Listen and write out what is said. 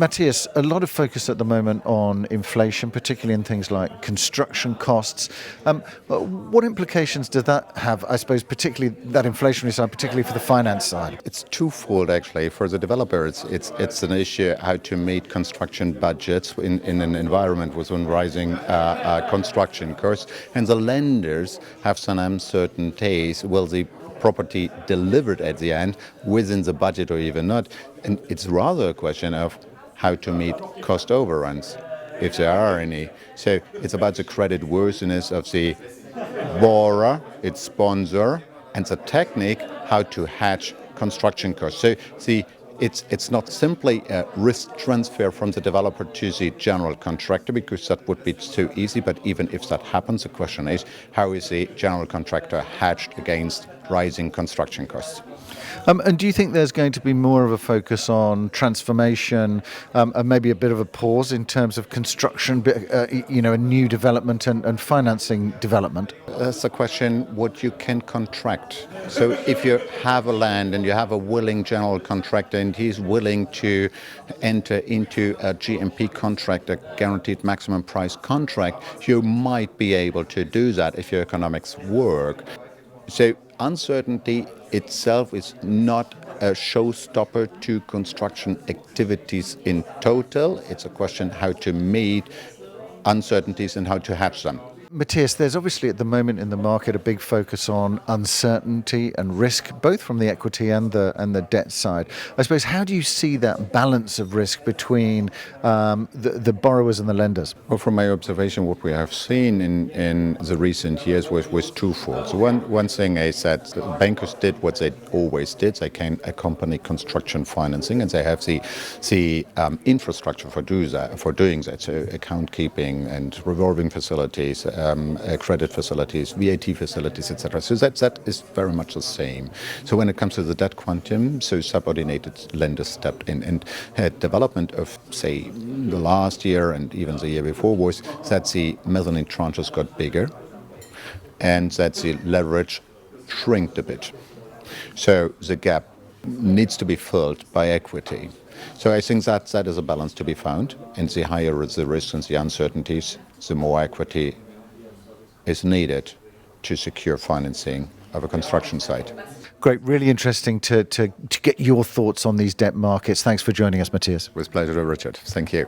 Matthias, a lot of focus at the moment on inflation, particularly in things like construction costs. What implications does that have, I suppose, particularly that inflationary side, particularly for the finance side? It's twofold, actually. For the developers, it's an issue how to meet construction budgets in an environment with rising construction costs. And the lenders have some uncertainties. Will the property delivered at the end within the budget or even not? And it's rather a question of how to meet cost overruns, if there are any. So it's about the credit worthiness of the borrower, its sponsor, and the technique how to hedge construction costs. So it's not simply a risk transfer from the developer to the general contractor, because that would be too easy. But even if that happens, the question is, how is the general contractor hedged against rising construction costs? And do you think there's going to be more of a focus on transformation and maybe a bit of a pause in terms of construction, a new development and financing development? That's the question, what you can contract. So if you have a land and you have a willing general contractor and he's willing to enter into a GMP contract, a guaranteed maximum price contract, you might be able to do that if your economics work. So uncertainty itself is not a showstopper to construction activities in total. It's a question how to meet uncertainties and how to hedge them. Matthias, there's obviously at the moment in the market a big focus on uncertainty and risk, both from the equity and the debt side. I suppose, how do you see that balance of risk between the borrowers and the lenders? Well, from my observation, what we have seen in the recent years was twofold. So one thing is that bankers did what they always did. They can accompany construction financing, and they have the infrastructure for doing that. So account keeping and revolving facilities, credit facilities, VAT facilities, etc. So that is very much the same. So when it comes to the debt quantum, so subordinated lenders stepped in, and development of, say, the last year and even the year before was that the mezzanine tranches got bigger and that the leverage shrinked a bit. So the gap needs to be filled by equity. So I think that is a balance to be found, and the higher the risks and the uncertainties, the more equity is needed to secure financing of a construction site. Great, really interesting to get your thoughts on these debt markets. Thanks for joining us, Matthias. With pleasure, Richard. Thank you.